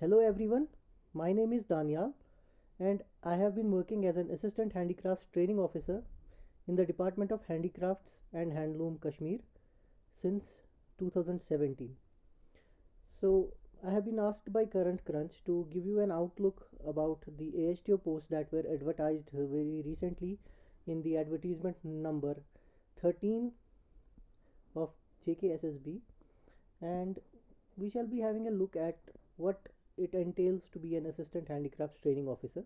Hello everyone, my name is Daniyal and I have been working as an Assistant Handicrafts Training Officer in the Department of Handicrafts and Handloom Kashmir since 2017. So I have been asked by Current Crunch to give you an outlook about the AHTO posts that were advertised very recently in the advertisement number 13 of JKSSB, and we shall be having a look at what it entails to be an Assistant Handicrafts Training Officer.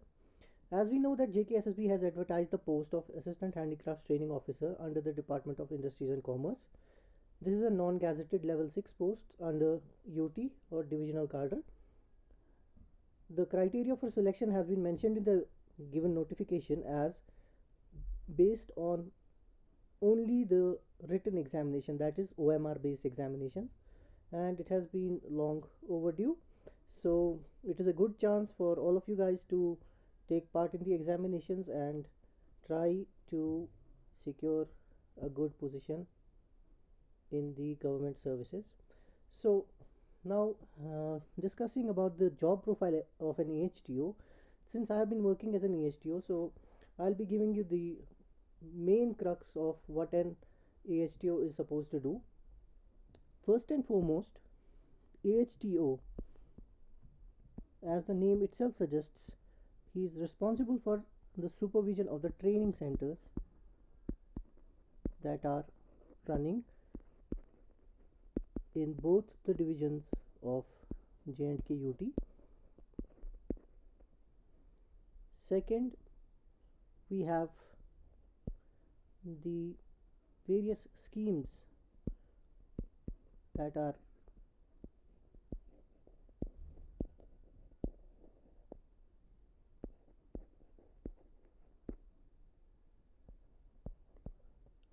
As we know that JKSSB has advertised the post of Assistant Handicrafts Training Officer under the Department of Industries and Commerce. This is a non-gazetted level 6 post under UT or divisional cadre. The criteria for selection has been mentioned in the given notification as based on only the written examination, that is OMR based examination, and it has been long overdue. So it is a good chance for all of you guys to take part in the examinations and try to secure a good position in the government services. So now discussing about the job profile of an AHTO. Since I have been working as an AHTO, so I'll be giving you the main crux of what an AHTO is supposed to do. First and foremost, AHTO, as the name itself suggests, he is responsible for the supervision of the training centers that are running in both the divisions of J&K UT. Second, we have the various schemes that are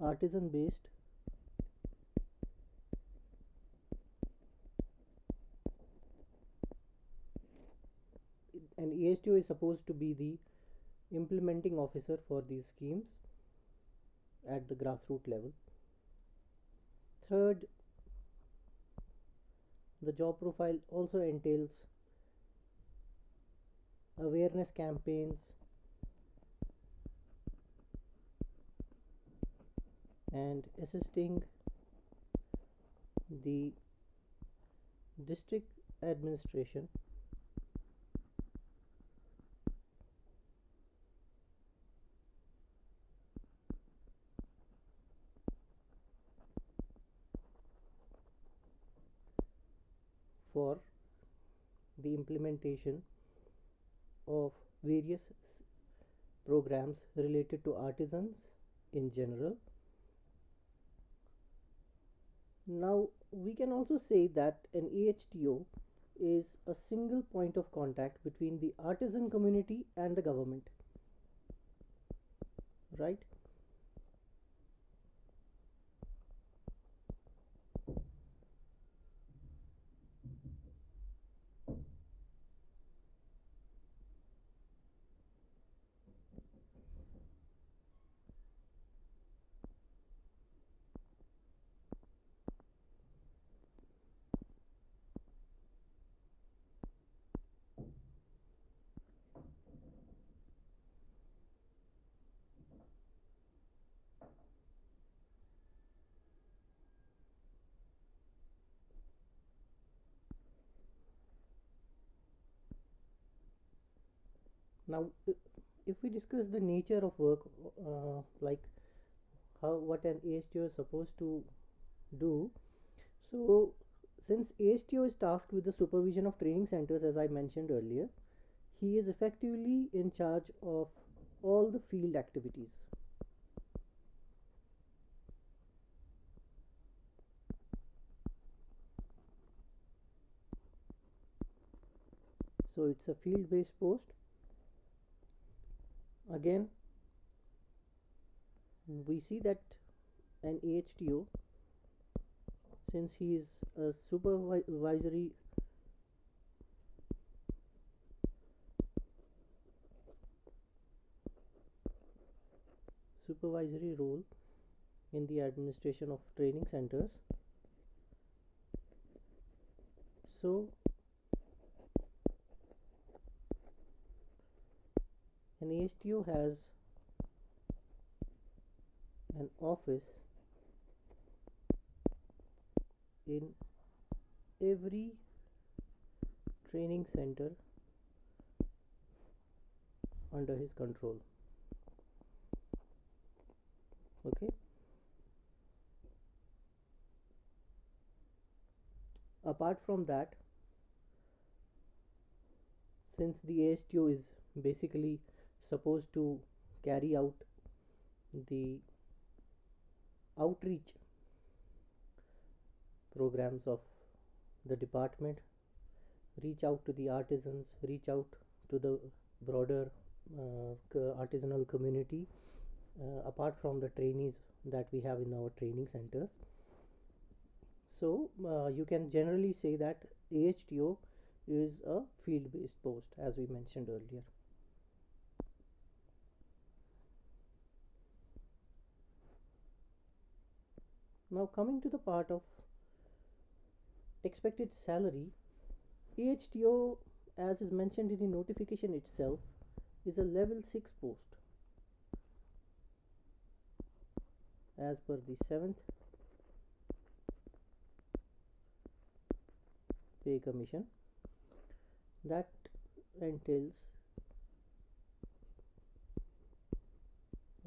artisan based, and AHTO is supposed to be the implementing officer for these schemes at the grassroots level. Third, the job profile also entails awareness campaigns and assisting the district administration for the implementation of various programs related to artisans in general. Now we can also say that an AHTO is a single point of contact between the artisan community and the government, right? Now if we discuss the nature of work, like what an AHTO is supposed to do, so since AHTO is tasked with the supervision of training centers, as I mentioned earlier, he is effectively in charge of all the field activities. So it's a field based post. Again, we see that an AHTO, since he is a supervisory role in the administration of training centers, so An AHTO has an office in every training center under his control. Okay. Apart from that, since the AHTO is basically supposed to carry out the outreach programs of the department, reach out to the artisans, reach out to the broader artisanal community, apart from the trainees that we have in our training centers. So you can generally say that AHTO is a field-based post, as we mentioned earlier. Now coming to the part of expected salary, AHTO, as is mentioned in the notification itself, is a level 6 post as per the 7th pay commission. That entails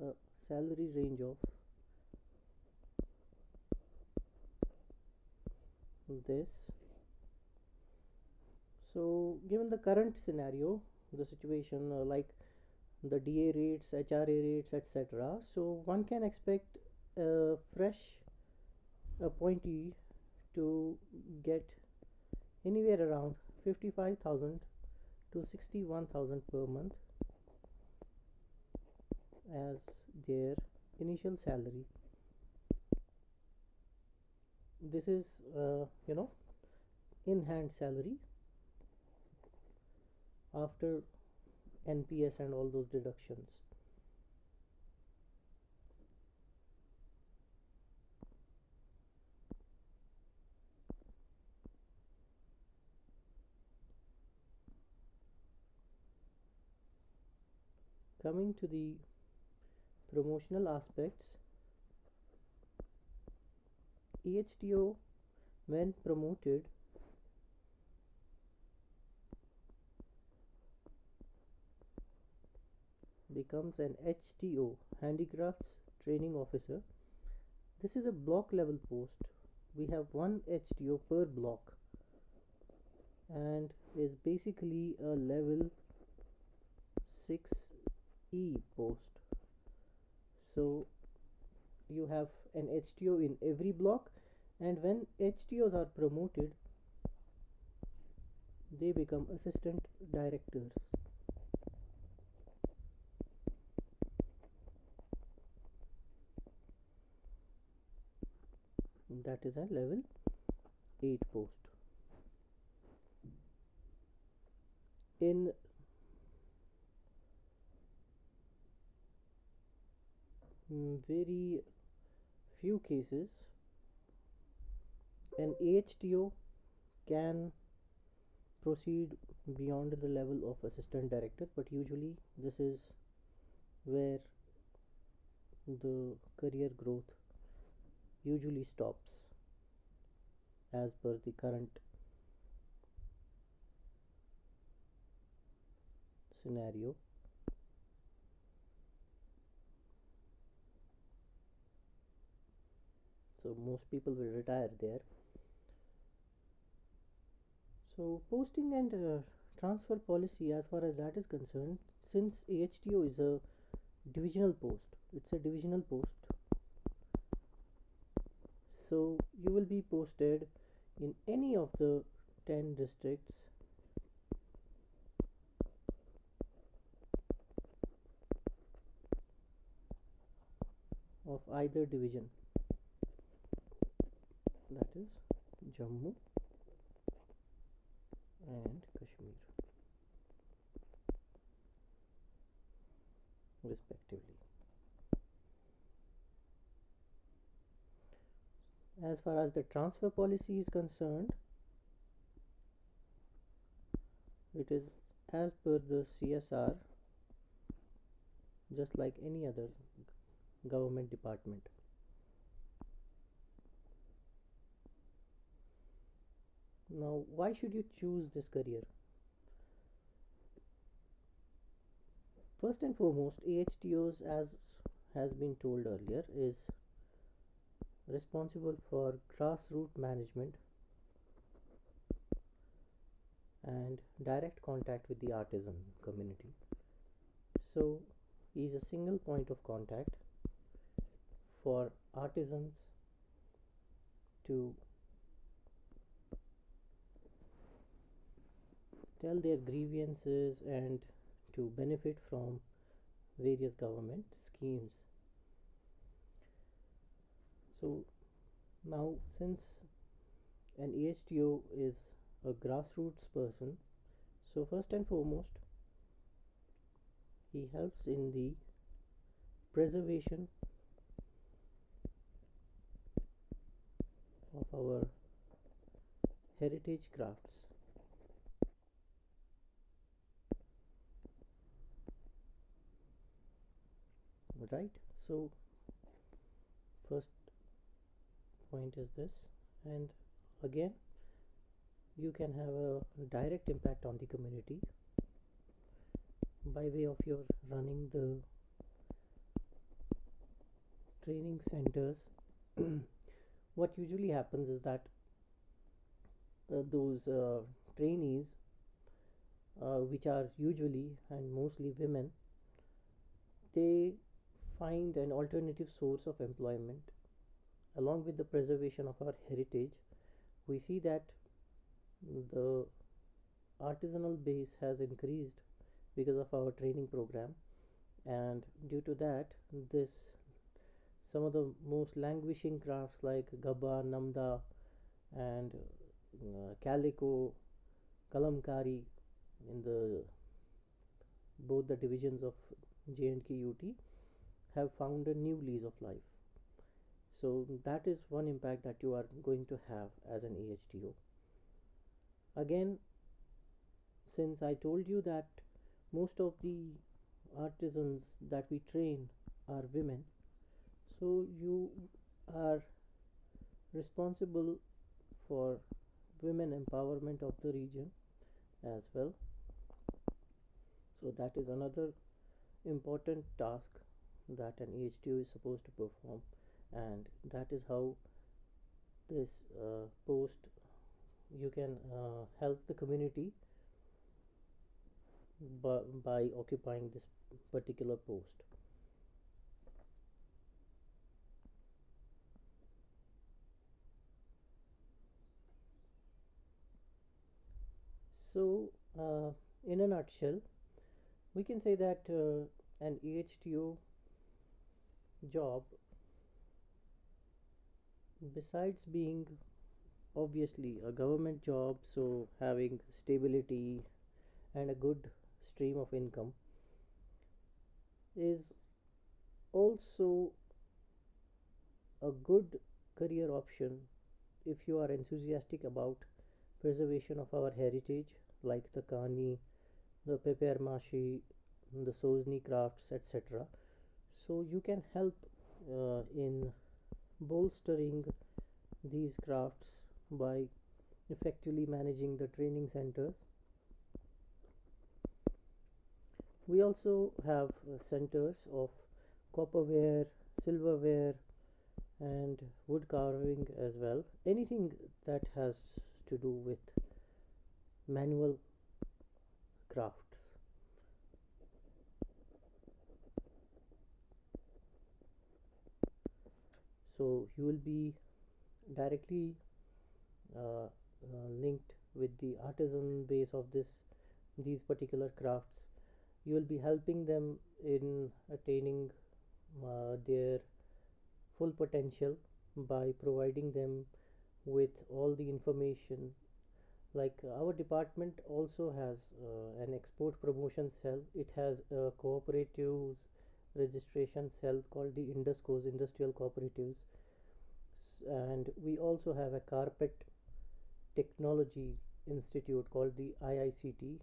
a salary range of this. So given the current scenario, the situation like the DA rates, HRA rates, etc., so one can expect a fresh appointee to get anywhere around 55,000 to 61,000 per month as their initial salary. This is in hand salary after NPS and all those deductions. Coming to the promotional aspects, AHTO, when promoted, becomes an HTO, Handicrafts Training Officer. This is a block level post. We have one HTO per block and is basically a level 6E post. So you have an HTO in every block, and when HTOs are promoted, they become assistant directors. That is a level 8 post. In very few cases, an AHTO can proceed beyond the level of assistant director, but usually this is where the career growth usually stops as per the current scenario. So most people will retire there. So posting and transfer policy, as far as that is concerned, since AHTO is a divisional post, it's a divisional post, so you will be posted in any of the 10 districts of either division, that is Jammu and Kashmir respectively. As far as the transfer policy is concerned, it is as per the CSR just like any other government department. Now, why should you choose this career? First and foremost, AHTOs, as has been told earlier, is responsible for grassroots management and direct contact with the artisan community. So, he is a single point of contact for artisans to tell their grievances and to benefit from various government schemes. So now, since an AHTO is a grassroots person, so first and foremost, he helps in the preservation of our heritage crafts. Right? So first point is this, and again, you can have a direct impact on the community by way of your running the training centers. What usually happens is that those trainees, which are usually and mostly women, they find an alternative source of employment. Along with the preservation of our heritage, we see that the artisanal base has increased because of our training program, and due to that, this some of the most languishing crafts like gabba, namda, and calico, kalamkari in the both the divisions of J&K UT have found a new lease of life. So that is one impact that you are going to have as an AHTO. Again, since I told you that most of the artisans that we train are women, so you are responsible for women empowerment of the region as well. So that is another important task that an AHTO is supposed to perform, and that is how this post you can help the community by occupying this particular post. So in a nutshell, we can say that an AHTO job, besides being obviously a government job, so having stability and a good stream of income, is also a good career option if you are enthusiastic about preservation of our heritage like the kani, the papier mache, the Sozni crafts, etc. So you can help in bolstering these crafts by effectively managing the training centers. We also have centers of copperware, silverware, and wood carving as well. Anything that has to do with manual crafts. So you will be directly linked with the artisan base of these particular crafts. You will be helping them in attaining their full potential by providing them with all the information. Like our department also has an export promotion cell. It has a cooperatives registration cell called the Induscos, Industrial Cooperatives, and we also have a carpet technology institute called the IICT,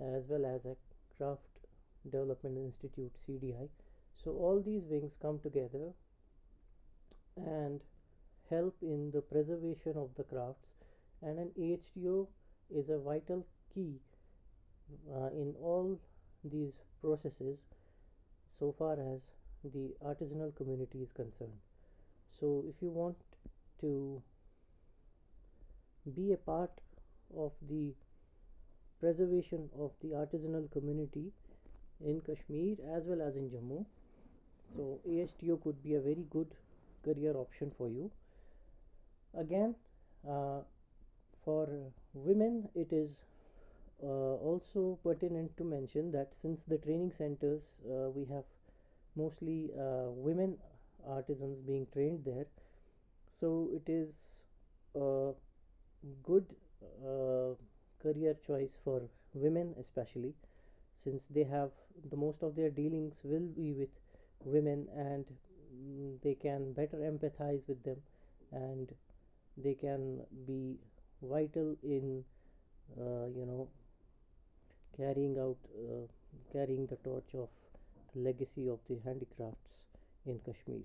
as well as a craft Development Institute CDI. So all these wings come together and help in the preservation of the crafts, and an AHTO is a vital key in all these processes so far as the artisanal community is concerned. So if you want to be a part of the preservation of the artisanal community in Kashmir as well as in Jammu, so AHTO could be a very good career option for you. Again, uh, for women, it is also pertinent to mention that since the training centers, we have mostly women artisans being trained there, so it is a good uh, career choice for women, especially since they have the most of their dealings will be with women, and they can better empathize with them, and they can be vital in you know carrying out carrying the torch of the legacy of the handicrafts in Kashmir.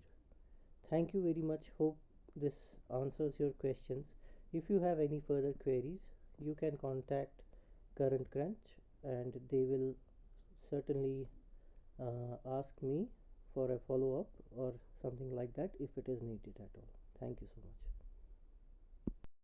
Thank you very much. Hope this answers your questions. If you have any further queries, you can contact Current Crunch and they will certainly ask me for a follow up or something like that if it is needed at all. Thank you so much.